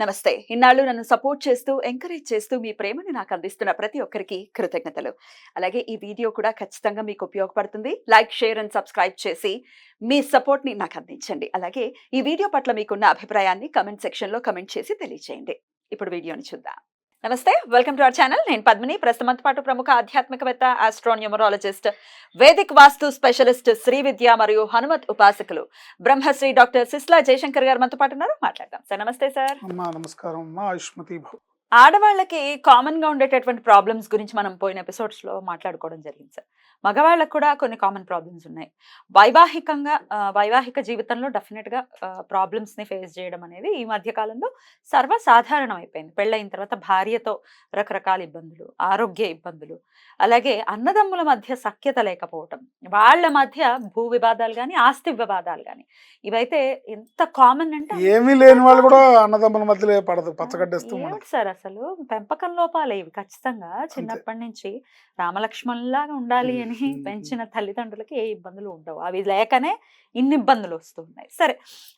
నమస్తే. ఇన్నాళ్ళు నన్ను సపోర్ట్ చేస్తూ, ఎంకరేజ్ చేస్తూ మీ ప్రేమని నాకు అందిస్తున్న ప్రతి ఒక్కరికి కృతజ్ఞతలు. అలాగే ఈ వీడియో కూడా ఖచ్చితంగా మీకు ఉపయోగపడుతుంది. లైక్, షేర్ అండ్ సబ్స్క్రైబ్ చేసి మీ సపోర్ట్‌ని నాకు అందించండి. అలాగే ఈ వీడియో పట్ల మీకున్న అభిప్రాయాన్ని కామెంట్ సెక్షన్‌లో కామెంట్ చేసి తెలియజేయండి. ఇప్పుడు వీడియోని చూద్దాం. నమస్తే. Welcome to our channel. నేను పద్మిని. ప్రస్తుతం మనతో పాటు ప్రముఖ ఆధ్యాత్మికవేత్త, ఆస్ట్రోన్యూమరాలజిస్ట్, వేదిక్ వాస్తు స్పెషలిస్ట్, శ్రీ విద్య మరియు హనుమత్ ఉపాసకులు బ్రహ్మశ్రీ డాక్టర్ సిస్లా జయశంకర్ గారు మనతో పాటు ఉన్నారు. మాట్లాడదాం. సార్ నమస్తే సార్. అమ్మా నమస్కారం అమ్మా, ఆయుష్మతి భవ. ఆడవాళ్ళకి కామన్ గా ఉండేటటువంటి ప్రాబ్లమ్స్ గురించి మనం పోయిన ఎపిసోడ్స్ లో మాట్లాడుకోవడం జరిగింది సార్. మగవాళ్ళకు కూడా కొన్ని కామన్ ప్రాబ్లమ్స్ ఉన్నాయి. వైవాహిక జీవితంలో డెఫినెట్ గా ప్రాబ్లమ్స్ ని ఫేస్ చేయడం అనేది ఈ మధ్య కాలంలో సర్వసాధారణం అయిపోయింది. పెళ్ళైన తర్వాత భార్యతో రకరకాల ఇబ్బందులు, ఆరోగ్య ఇబ్బందులు, అలాగే అన్నదమ్ముల మధ్య సఖ్యత లేకపోవటం, వాళ్ళ మధ్య భూ వివాదాలు కానీ, ఆస్తి వివాదాలు కానీ, ఇవైతే ఎంత కామన్ అంటే ఏమీ లేని వాళ్ళు కూడా అన్నదమ్ముల మధ్యలో పడదు పచ్చగడ్డేస్తూ ఉండదు. సార్ అసలు పెంపకం లోపాలే ఇవి. ఖచ్చితంగా చిన్నప్పటి నుంచి రామలక్ష్మణులాగా ఉండాలి అని పెంచిన తల్లిదండ్రులకి ఏ ఇబ్బందులు ఉండవు. అవి లేకనే ఇన్ని ఇబ్బందులు వస్తున్నాయి. సరే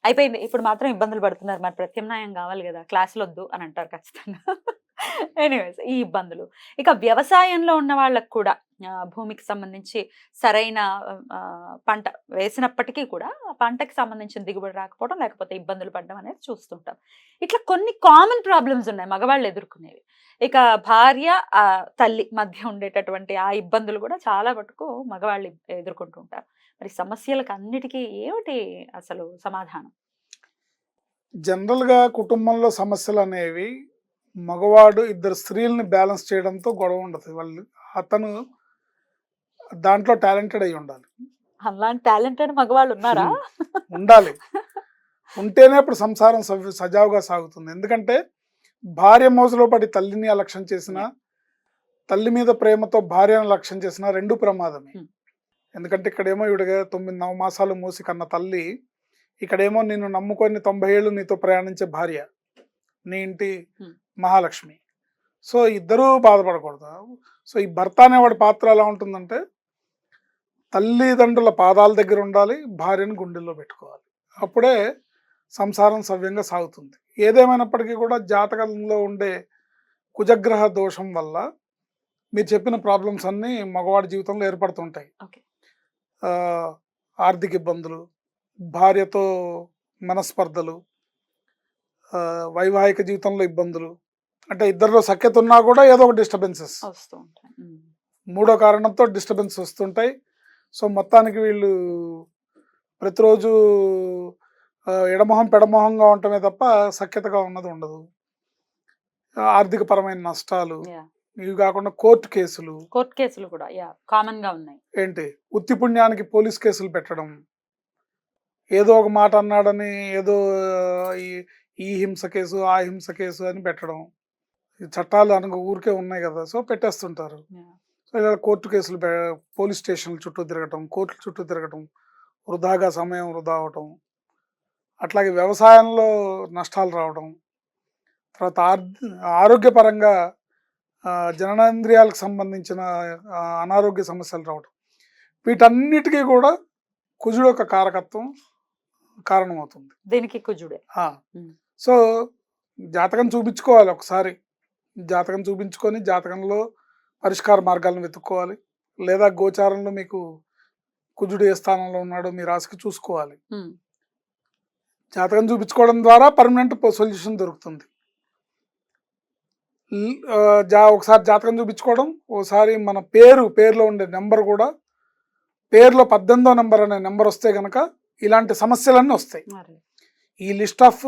అయిపోయింది. ఇప్పుడు మాత్రం ఇబ్బందులు పడుతున్నారు. మరి ప్రత్యామ్నాయం కావాలి కదా, క్లాసులు వద్దు అని అంటారు ఖచ్చితంగా. ఎనీవేస్ ఈ ఇబ్బందులు ఇక వ్యవసాయంలో ఉన్న వాళ్ళకు కూడా భూమికి సంబంధించి సరైన పంట వేసినప్పటికీ కూడా ఆ పంటకి సంబంధించిన దిగుబడి రాకపోవడం, లేకపోతే ఇబ్బందులు పడడం అనేది చూస్తుంటాం. ఇట్లా కొన్ని కామన్ ప్రాబ్లమ్స్ ఉన్నాయి మగవాళ్ళు ఎదుర్కొనేవి. ఇక భార్య తల్లి మధ్య ఉండేటటువంటి ఆ ఇబ్బందులు కూడా చాలా మటుకు మగవాళ్ళు ఎదుర్కొంటూ ఉంటారు. మరి సమస్యలకు అన్నిటికీ ఏమిటి అసలు సమాధానం? జనరల్ గా కుటుంబంలో సమస్యలు అనేవి మగవాడు ఇద్దరు స్త్రీల్ని బ్యాలెన్స్ చేయడంతో గొడవ ఉండదు. వాళ్ళు అతను దాంట్లో టాలెంటెడ్ అయి ఉండాలి. అలాంటి టాలెంటెడ్ మగవాళ్ళు ఉన్నారా? ఉండాలి. ఉంటేనే అప్పుడు సంసారం సజావుగా సాగుతుంది. ఎందుకంటే భార్య మోజులో పడి తల్లిని అలక్ష్యం చేసిన, తల్లి మీద ప్రేమతో భార్యను లక్ష్యం చేసిన రెండు ప్రమాదమే. ఎందుకంటే ఇక్కడేమో ఇవిడగా 9 మాసాలు మూసి కన్న తల్లి, ఇక్కడేమో నిన్ను నమ్ముకొని 90 ఏళ్ళు నీతో ప్రయాణించే భార్య, నీ ఇంటి మహాలక్ష్మి. సో ఇద్దరూ బాధపడకూడదు. సో ఈ భర్త అనేవాడి పాత్ర ఎలా ఉంటుందంటే తల్లిదండ్రుల పాదాల దగ్గర ఉండాలి, భార్యను గుండెల్లో పెట్టుకోవాలి. అప్పుడే సంసారం సవ్యంగా సాగుతుంది. ఏదేమైనప్పటికీ కూడా జాతకంలో ఉండే కుజగ్రహ దోషం వల్ల మీరు చెప్పిన ప్రాబ్లమ్స్ అన్నీ మగవాడి జీవితంలో ఏర్పడుతుంటాయి. ఆర్థిక ఇబ్బందులు, భార్యతో మనస్పర్ధలు, వైవాహిక జీవితంలో ఇబ్బందులు, అంటే ఇద్దరిలో సఖ్యత ఉన్నా కూడా ఏదో ఒక డిస్టర్బెన్సెస్ వస్తూ ఉంటాయి. మూడో కారణంతో డిస్టర్బెన్స్ వస్తుంటాయి. సో మొత్తానికి వీళ్ళు ప్రతిరోజు ఎడమొహం పెడమొహంగా ఉండటమే తప్ప సఖ్యతగా ఉన్నది ఉండదు. ఆర్థిక పరమైన నష్టాలు, ఇవి కాకుండా కోర్టు కేసులు కూడా కామన్ గా ఉన్నాయి. ఏంటి ఉత్తి పుణ్యానికి పోలీస్ కేసులు పెట్టడం, ఏదో ఒక మాట అన్నాడని ఏదో ఈ హింస కేసు ఆ హింస కేసు అని పెట్టడం. ఈ చట్టాలు అనగా ఊరికే ఉన్నాయి కదా, సో పెట్టేస్తుంటారు. సో ఇలా కోర్టు కేసులు, పోలీస్ స్టేషన్ల చుట్టూ తిరగటం, కోర్టుల చుట్టూ తిరగటం, వృధాగా సమయం వృధా అవటం, అట్లాగే వ్యవసాయంలో నష్టాలు రావడం, తర్వాత ఆరోగ్యపరంగా జననేంద్రియాలకు సంబంధించిన అనారోగ్య సమస్యలు రావడం, వీటన్నిటికీ కూడా కుజుడు యొక్క కారకత్వం కారణమవుతుంది. దీనికి కుజుడే. సో జాతకం చూపించుకోవాలి ఒకసారి. జాతకం చూపించుకొని జాతకంలో పరిష్కార మార్గాలను వెతుక్కోవాలి. లేదా గోచారంలో మీకు కుజుడు ఏ స్థానంలో ఉన్నాడో మీ రాశికి చూసుకోవాలి. జాతకం చూపించుకోవడం ద్వారా పర్మనెంట్ సొల్యూషన్ దొరుకుతుంది. ఒకసారి జాతకం చూపించుకోవడం, ఒకసారి మన పేరులో ఉండే నెంబర్ కూడా, పేరులో 18వ నెంబర్ అనే నెంబర్ వస్తే కనుక ఇలాంటి సమస్యలన్నీ వస్తాయి. ఈ లిస్ట్ ఆఫ్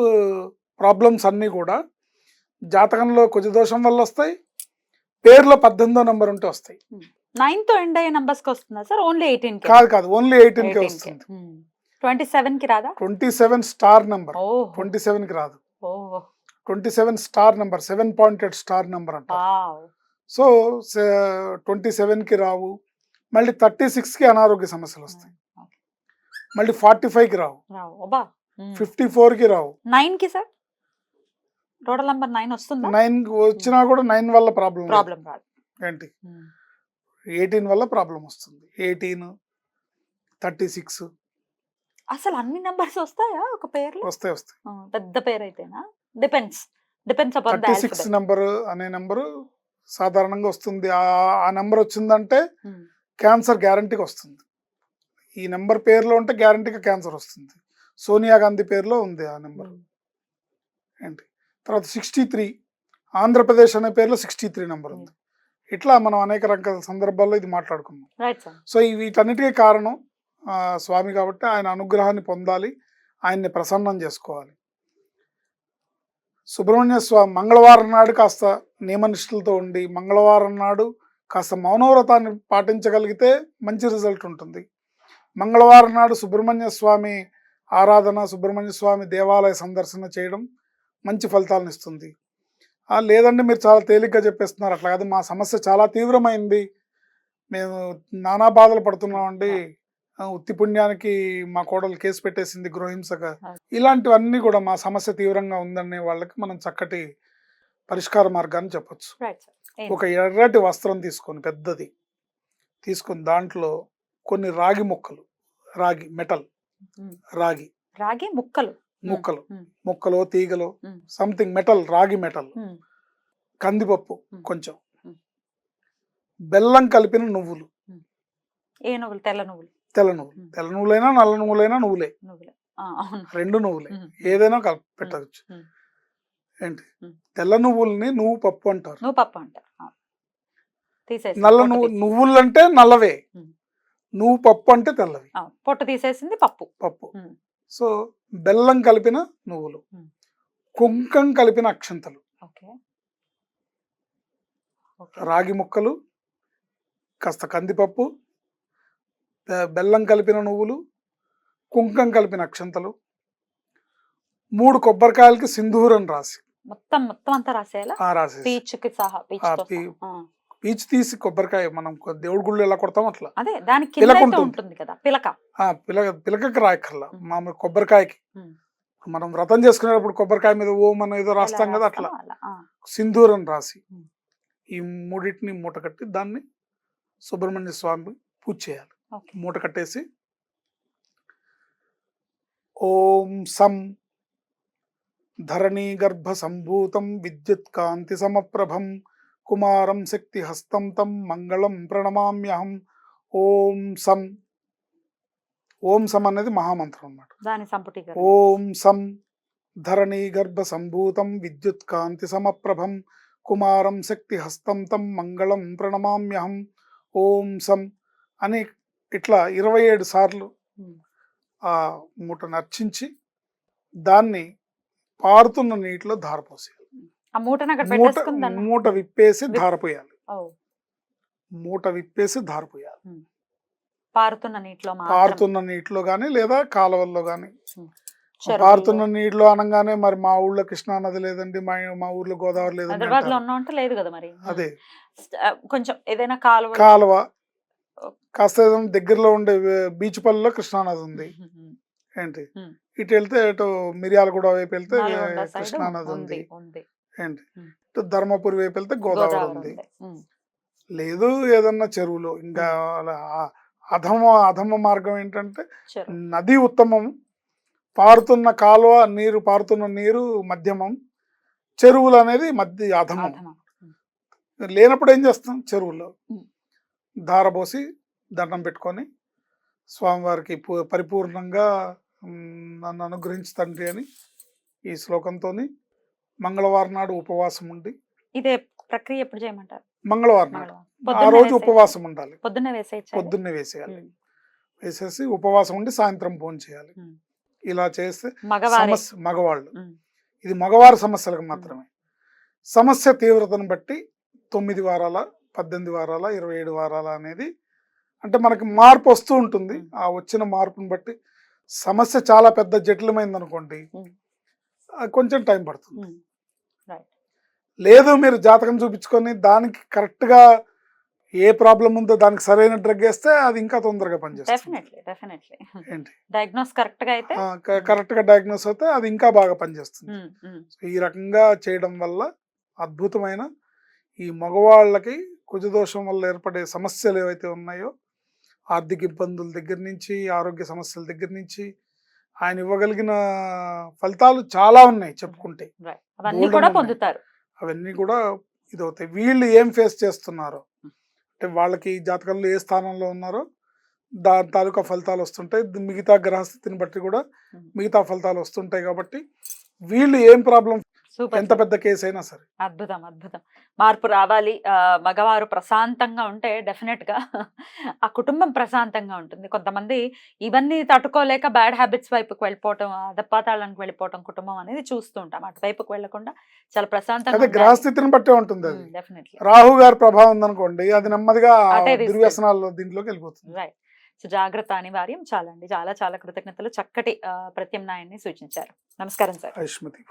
ప్రాబ్లమ్స్ అన్నీ కూడా జాతకంలో కుజదోషం వల్ల వస్తాయి, పేరులో 18వ నెంబర్ ఉంటే వస్తాయి. 9 తో ఎండ్ అయ్యే నంబర్స్ కి వస్తుందా సార్? ఓన్లీ 18 కి? కాదు, ఓన్లీ 18 కి వస్తుంది. 27 కి రాదా? 27 స్టార్ నెంబర్. 27 కి రాదు. 27 star number, 7 pointed star number అంట. సో 27 కి రావు. మళ్ళీ 36 కి అనారోగ్య సమస్యలు వస్తాయి. మళ్ళీ 45 కి రావు. 54 కి రావు. 9 కి సార్ టోటల్ నంబర్ 9 వస్తుందా? 9 వచ్చినా కూడా 9 వల్ల ప్రాబ్లం రాదు. ఏంటి 18 వల్ల ప్రాబ్లం వస్తుంది. 18, 36. అసలు అన్ని నంబర్స్ వస్తాయా ఒక పేర్లో? వస్తాయి. పెద్ద పేరు అయితేనా? Depends. Depends upon the 36 alphabet. Number అనే నెంబరు సాధారణంగా వస్తుంది. ఆ నెంబర్ వచ్చిందంటే క్యాన్సర్ గ్యారంటీగా వస్తుంది. ఈ నెంబర్ పేరులో ఉంటే గ్యారంటీగా క్యాన్సర్ వస్తుంది. సోనియా గాంధీ పేరులో ఉంది ఆ నెంబర్ ఏంటి. తర్వాత 63 ఆంధ్రప్రదేశ్ అనే పేరులో 63 నెంబర్ ఉంది. ఇట్లా మనం అనేక రకాల సందర్భాల్లో ఇది మాట్లాడుకున్నాం. Right sir. సో వీటన్నిటికీ కారణం స్వామి కాబట్టి ఆయన అనుగ్రహాన్ని పొందాలి, ఆయన్ని ప్రసన్నం చేసుకోవాలి. సుబ్రహ్మణ్య స్వామి మంగళవారం నాడు కాస్త నియమనిష్టలతో ఉండి మంగళవారం నాడు కాస్త మౌనవ్రతాన్ని పాటించగలిగితే మంచి రిజల్ట్ ఉంటుంది. మంగళవారం నాడు సుబ్రహ్మణ్య స్వామి ఆరాధన, సుబ్రహ్మణ్య స్వామి దేవాలయ సందర్శన చేయడం మంచి ఫలితాలను ఇస్తుంది. లేదంటే మీరు చాలా తేలిగ్గా చెప్పేస్తున్నారు, అట్లా కాదు మా సమస్య చాలా తీవ్రమైంది, మేము నానా బాధలు పడుతున్నామండి, ఉత్తి పుణ్యానికి మా కోడలు కేసు పెట్టేసింది గృహహింసగా, ఇలాంటివన్నీ కూడా మా సమస్య తీవ్రంగా ఉందనే వాళ్ళకి మనం చక్కటి పరిష్కార మార్గాన్ని చెప్పొచ్చు. ఒక ఎర్రటి వస్త్రం తీసుకొని పెద్దది తీసుకొని దాంట్లో కొన్ని రాగి ముక్కలు, రాగి మెటల్, రాగి ముక్కలు తీగలు సంథింగ్ మెటల్, రాగి మెటల్, కందిపప్పు కొంచెం, బెల్లం కలిపిన నువ్వులు, తెల్ల నువ్వులైనా నల్ల నువ్వులైనా నువ్వులే, రెండు నువ్వులే ఏదైనా పెట్టచ్చు. ఏంటి తెల్ల నువ్వుల్ని నువ్వు పప్పు అంటారు, నల్ల నువ్వులు అంటే నల్లవే, నువ్వు పప్పు అంటే తెల్లవి, పొట్టు తీసేసింది పప్పు. సో బెల్లం కలిపిన నువ్వులు, కుంకం కలిపిన అక్షంతలు, రాగి ముక్కలు, కాస్త కందిపప్పు, బెల్లం కలిపిన నువ్వులు, కుంకం కలిపిన అక్షంతలు, 3 కొబ్బరికాయలకి సింధూరం రాసి మొత్తం అంతా రాసేయాలి. పీచు తీసి కొబ్బరికాయ మనం దేవుడి గుళ్ళు ఎలా కొడతాం అట్లా ఉంటుంది కదా పిలక, పిలకకి రాయక్కర్లా, మామూలు కొబ్బరికాయకి మనం వ్రతం చేసుకునేటప్పుడు కొబ్బరికాయ మీద ఓం అని ఏదో రాస్తాం కదా, అట్లా సింధూరం రాసి ఈ మూడింటిని మూట కట్టి దాన్ని సుబ్రహ్మణ్య స్వామి పూజ చేయాలి. మూట కట్టేసి ఓం సం ధరణీ గర్భ సంభూతం విద్యుత్ కాంతి సమప్రభం కుమారం శక్తి హస్తం తం మంగళం ప్రణమామ్యహం. ఓం సం, ఓం సం అనేది మహామంత్రం అన్నమాట. ఓం సం ధరణీ గర్భ సంభూతం విద్యుత్ కాంతి సమప్రభం కుమారం శక్తి హస్తం తం మంగళం ప్రణమామ్యహం. ఓం సం అని ఇట్లా 27 సార్లు ఆ మూటను అర్చించి దాన్ని పారుతున్న నీటిలో ధారపోసేయాలి. మూట విప్పేసి ధారపోయాలి. పారుతున్న నీటిలో గాని లేదా కాలువల్లో గాని. పారుతున్న నీటిలో అనగానే మరి మా ఊళ్ళో కృష్ణా నది లేదండి, మా ఊర్లో గోదావరి లేదండి, లేదు కదా మరి. అదే కొంచెం ఏదైనా కాలువ కాస్త దగ్గరలో ఉండే బీచ్ పల్లిలో కృష్ణా నది ఉంది. ఏంటి ఇటు వెళ్తే ఇటు మిర్యాలగూడ వైపు వెళ్తే కృష్ణా నది ఉంది. ఏంటి ఇటు ధర్మపురి వైపు వెళ్తే గోదావరి ఉంది. లేదు ఏదన్నా చెరువులో ఇంకా అధమ మార్గం ఏంటంటే నది ఉత్తమం, పారుతున్న నీరు మధ్యమం, చెరువులు అనేది అధమం. లేనప్పుడు ఏం చేస్తాం, చెరువులో ధారపోసి దండం పెట్టుకొని స్వామివారికి పరిపూర్ణంగా నన్ను అనుగ్రహించు తండ్రి అని ఈ శ్లోకంతో మంగళవారం నాడు ఉపవాసం ఉండి. ఇదే ప్రక్రియ ఎప్పుడు చేయమంటారు? మంగళవారం నాడు ఆ రోజు ఉపవాసం ఉండాలి. పొద్దున్నే వేసేయాలి. వేసేసి ఉపవాసం ఉండి సాయంత్రం భోజనం చేయాలి. ఇలా చేస్తే మగవాళ్ళు, ఇది మగవారి సమస్యలకు మాత్రమే. సమస్య తీవ్రతను బట్టి 9 వారాల 18 వారాల 27 వారాల అనేది అంటే మనకి మార్పు వస్తూ ఉంటుంది. ఆ వచ్చిన మార్పుని బట్టి సమస్య చాలా పెద్ద జటిలమైంది అనుకోండి, కొంచెం టైం పడుతుంది. లేదు మీరు జాతకం చూపించుకొని దానికి కరెక్ట్ గా ఏ ప్రాబ్లం ఉందో దానికి సరైన డ్రగ్ వేస్తే అది ఇంకా తొందరగా పనిచేస్తుంది. కరెక్ట్ గా డయాగ్నోస్ అయితే అది ఇంకా బాగా పనిచేస్తుంది. ఈ రకంగా చేయడం వల్ల అద్భుతమైన ఈ మగవాళ్ళకి కుజదోషం వల్ల ఏర్పడే సమస్యలు ఏవైతే ఉన్నాయో, ఆర్థిక ఇబ్బందుల దగ్గర నుంచి, ఆరోగ్య సమస్యల దగ్గర నుంచి, ఆయన ఇవ్వగలిగిన ఫలితాలు చాలా ఉన్నాయి చెప్పుకుంటే. Right. అవన్నీ బోల్డన్ని కూడా ఉన్నాయి. పొందుతారు. అవన్నీ కూడా ఇదవుతాయి. వీళ్ళు ఏం ఫేస్ చేస్తున్నారో, అంటే వాళ్ళకి జాతకంలో ఏ స్థానంలో ఉన్నారో దాని తాలూకా ఫలితాలు వస్తుంటాయి. మిగతా గ్రహస్థితిని బట్టి కూడా మిగతా ఫలితాలు వస్తుంటాయి. కాబట్టి వీళ్ళు ఏం ప్రాబ్లం, సూపర్ ఎంత పెద్ద కేసు అయినా సరే. అద్భుతం అద్భుతం. మార్పు రావాలి. మగవారు ప్రశాంతంగా ఉంటే డెఫినెట్ గా ఆ కుటుంబం ప్రశాంతంగా ఉంటుంది. కొంతమంది ఇవన్నీ తట్టుకోలేక బ్యాడ్ హ్యాబిట్స్ వైపుకి వెళ్ళిపోవటం, అధపాతాళానికి వెళ్ళిపోవటం కుటుంబం అనేది చూస్తూ ఉంటాం. అటువైపుకి వెళ్లకుండా చాలా ప్రశాంతంగా అదే గ్రహస్థితిని బట్టే ఉంటుంది. అది డెఫినెట్లీ రాహు గారి ప్రభావం ఉందనుకోండి, అది నెమ్మదిగా అటే తీసుకెళ్తుంది. దుర్వ్యసనాల్లో దీంట్లోకి వెళ్ళిపోతుంది. రైట్. సో జాగ్రత్త అనివార్యం. చాలా అండి, చాలా చాలా కృతజ్ఞతలు. చక్కటి ప్రత్యామ్నాయాన్ని సూచించారు. నమస్కారం సార్. ఐష్మతి.